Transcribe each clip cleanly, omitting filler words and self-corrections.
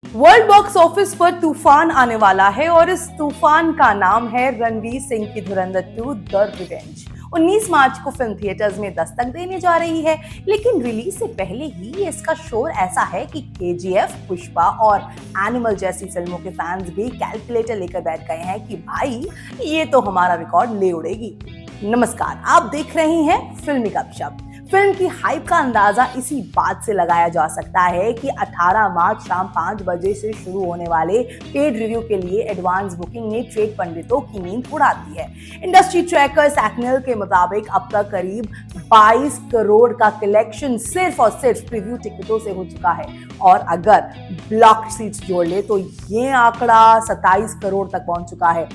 World box office पर तूफान आने वाला है और इस तूफान का नाम है रणवीर सिंह की धुरंधर 2 द रिवेंज। 19 मार्च को फिल्म थिएटर्स में दस्तक देने जा रही है, लेकिन रिलीज से पहले ही इसका शोर ऐसा है कि केजीएफ, पुष्पा और एनिमल जैसी फिल्मों के फैंस भी कैलकुलेटर लेकर बैठ गए हैं कि भाई ये तो हमारा रिकॉर्ड ले उड़ेगी। नमस्कार, आप देख रहे हैं फिल्मी गपशप। फिल्म की हाइप का अंदाजा इसी बात से लगाया जा सकता है कि 18 मार्च शाम 5 बजे से शुरू होने वाले पेड रिव्यू के लिए एडवांस बुकिंग ने ट्रेड पंडितों की नींद उड़ा दी है। इंडस्ट्री ट्रैकर सैकनेल के मुताबिक अब तक करीब 22 करोड़ का कलेक्शन सिर्फ और सिर्फ प्रीव्यू टिकटों से हो चुका है, और अगर ब्लॉक सीट्स जोड़ ले तो ये आंकड़ा 27 करोड़ तक पहुंच चुका है।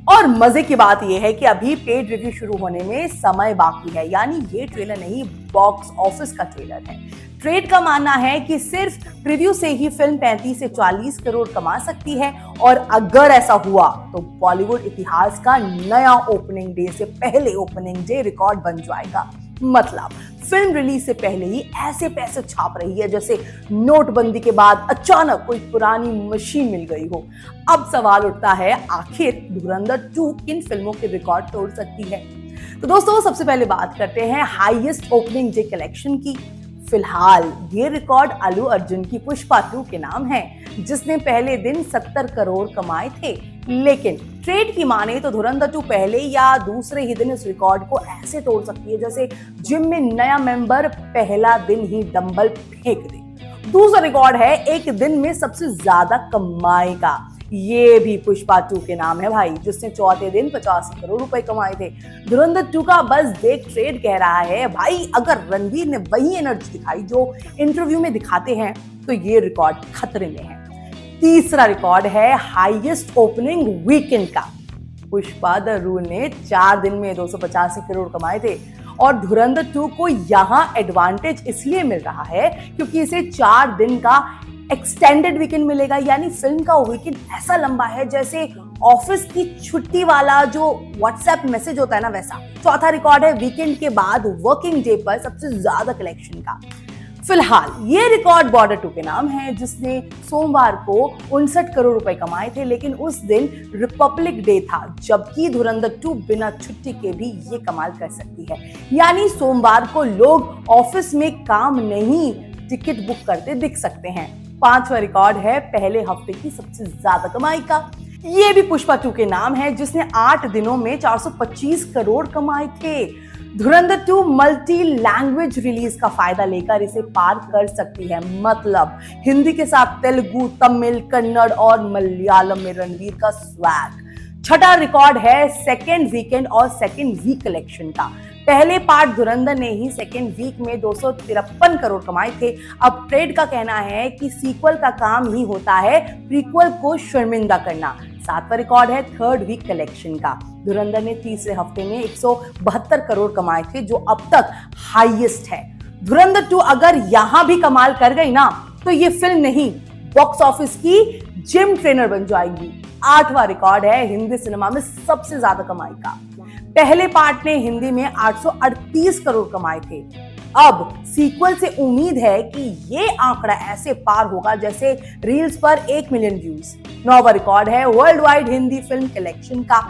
और मजे की बात यह है कि अभी पेड रिव्यू शुरू होने में समय बाकी है, यानी ये ट्रेलर नहीं, बॉक्स ऑफिस का ट्रेलर है। ट्रेड का मानना है कि सिर्फ प्रीव्यू से ही फिल्म 35 से 40 करोड़ कमा सकती है, और अगर ऐसा हुआ तो बॉलीवुड इतिहास का नया ओपनिंग डे से पहले ओपनिंग डे रिकॉर्ड बन जाएगा। मतलब फिल्म रिलीज से पहले ही ऐसे पैसे छाप रही है जैसे नोटबंदी के बाद अचानक कोई पुरानी मशीन मिल गई हो। अब सवाल उठता है, आखिर धुरंधर 2 किन फिल्मों के रिकॉर्ड तोड़ सकती है? तो दोस्तों, सबसे पहले बात करते हैं हाईएस्ट ओपनिंग डे कलेक्शन की। फिलहाल ये रिकॉर्ड अल्लू अर्जुन की पुष्पा 2 के नाम है, जिसने पहले दिन 70 करोड़ कमाए थे। लेकिन ट्रेड की माने तो धुरंधर 2 पहले या दूसरे ही दिन इस रिकॉर्ड को ऐसे तोड़ सकती है जैसे जिम में नया मेंबर पहला दिन ही डंबल फेंक दे। दूसरा रिकॉर्ड है एक दिन में सबसे ज्यादा कमाई का। ये भी पुष्पा 2 के नाम है भाई, जिसने चौथे दिन 85 करोड़ रुपए कमाए थे। धुरंधर 2 का बस देख ट्रेड कह रहा है भाई, अगर रणवीर ने वही एनर्जी दिखाई जो इंटरव्यू में दिखाते हैं तो ये रिकॉर्ड खतरे में है। तीसरा रिकॉर्ड है हाईएस्ट ओपनिंग वीकेंड का। पुष्पा द रूल ने 4 दिन में 285 करोड़ कमाए थे, और धुरंधर 2 को यहां एडवांटेज इसलिए मिल रहा है क्योंकि इसे 4 दिन का एक्सटेंडेड वीकेंड मिलेगा, यानी फिल्म का वीकेंड ऐसा लंबा है जैसे ऑफिस की छुट्टी वाला जो व्हाट्सएप मैसेज होता है ना, वैसा। चौथा रिकॉर्ड है वीकेंड के बाद वर्किंग डे पर सबसे ज्यादा कलेक्शन का। फिलहाल ये रिकॉर्ड बॉर्डर 2 के नाम है, जिसने सोमवार को 59 करोड़ रुपए कमाए थे, लेकिन उस दिन रिपब्लिक डे था, जबकि धुरंधर 2 बिना छुट्टी के भी ये कमाल कर सकती है। यानी सोमवार को लोग ऑफिस में काम नहीं, टिकट बुक करते दिख सकते हैं। पांचवा रिकॉर्ड है पहले हफ्ते की सबसे ज्यादा कमाई का। ये भी पुष्पा 2 के नाम है, जिसने 8 दिनों में 425 करोड़ कमाए थे। धुरंधर 2 मल्टी लैंग्वेज रिलीज का फायदा लेकर इसे पार कर सकती है। मतलब हिंदी के साथ तेलुगु, तमिल, कन्नड़ और मलयालम में रणवीर का स्वैग। छठा रिकॉर्ड है सेकेंड वीकेंड और सेकेंड वीक कलेक्शन का। पहले पार्ट धुरंधर ने ही सेकेंड वीक में 253 करोड़ कमाए थे। अब ट्रेड का कहना है कि सीक्वल का काम ही होता है प्रीक्वल को शर्मिंदा करना। सातवां रिकॉर्ड है थर्ड वीक कलेक्शन का। धुरंधर ने तीसरे हफ्ते में 172 करोड़ कमाए थे, जो अब तक हाईएस्ट है। धुरंधर 2 अगर यहां भी कमाल कर गई ना, तो ये फिल्म नहीं, बॉक्स ऑफिस की जिम ट्रेनर बन जाएगी। आठवां रिकॉर्ड है हिंदी सिनेमा में सबसे ज्यादा कमाई का। पहले पार्ट ने हिंदी में 838 करोड़ कमाए थे। अब सीक्वल से उम्मीद है कि ये आंकड़ा ऐसे पार होगा जैसे रील्स पर 1 मिलियन व्यूज। नौवां रिकॉर्ड है world wide Hindi film collection का।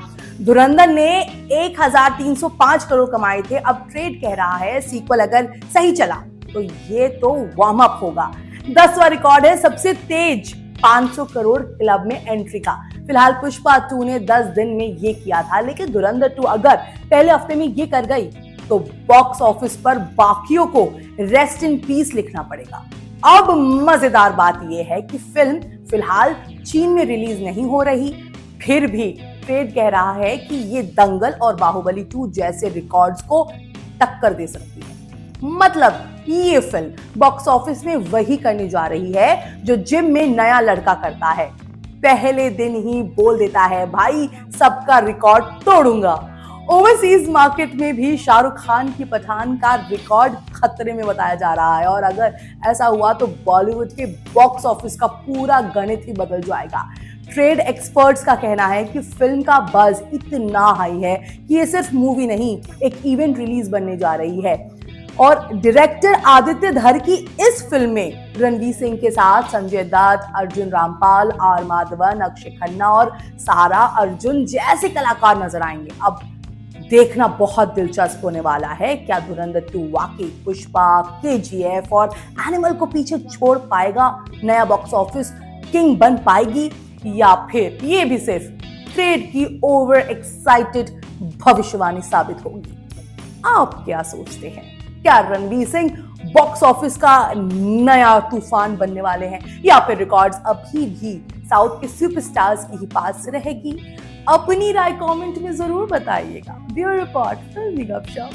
धुरंधर ने 1305 करोड़ कमाए थे। अब ट्रेड कह रहा है सीक्वल अगर सही चला तो ये तो वार्म अप होगा। 10वां रिकॉर्ड है सबसे तेज 500 करोड़ क्लब में एंट्री का। फिलहाल पुष्पा 2 ने 10 दिन में ये किया था, लेकिन धुरंधर 2 अगर पहले हफ्ते में ये कर गई तो बॉक्स ऑफिस पर बाकियों को रेस्ट इन पीस लिखना पड़ेगा। अब मजेदार बात यह है कि फिल्म फिलहाल चीन में रिलीज नहीं हो रही, फिर भी ट्रेड कह रहा है कि ये दंगल और बाहुबली 2 जैसे रिकॉर्ड्स को टक्कर दे सकती है। मतलब ये फिल्म बॉक्स ऑफिस में वही करने जा रही है जो जिम में नया लड़का करता है, पहले दिन ही बोल देता है भाई सबका रिकॉर्ड तोड़ूंगा। ओवरसीज मार्केट में भी शाहरुख खान की पठान का रिकॉर्ड खतरे में बताया जा रहा है, और अगर ऐसा हुआ तो बॉलीवुड के बॉक्स ऑफिस का पूरा गणित ही बदल जाएगा। ट्रेड एक्सपर्ट्स का कहना है कि फिल्म का बज इतना हाई है कि ये सिर्फ मूवी नहीं, एक इवेंट रिलीज बनने जा रही है। और डायरेक्टर आदित्य धर की इस फिल्म में रणवीर सिंह के साथ संजय दत्त, अर्जुन रामपाल, आर माधवन, अक्षय खन्ना और सारा अर्जुन जैसे कलाकार नजर आएंगे। अब देखना बहुत दिलचस्प होने वाला है, क्या धुरंधर 2 वाकई पुष्पा, केजीएफ और एनिमल को पीछे छोड़ पाएगा, नया बॉक्स ऑफिस किंग बन पाएगी, या फिर ये भी सिर्फ ट्रेड की ओवर एक्साइटेड भविष्यवाणी साबित होगी। आप क्या सोचते हैं? क्या रणवीर सिंह बॉक्स ऑफिस का नया तूफान बनने वाले हैं, या फिर रिकॉर्ड्स अभी भी साउथ के सुपरस्टार्स की ही पास रहेगी? अपनी राय कमेंट में जरूर बताइएगा। ब्यूरो रिपोर्ट, फिल्मी गपशप।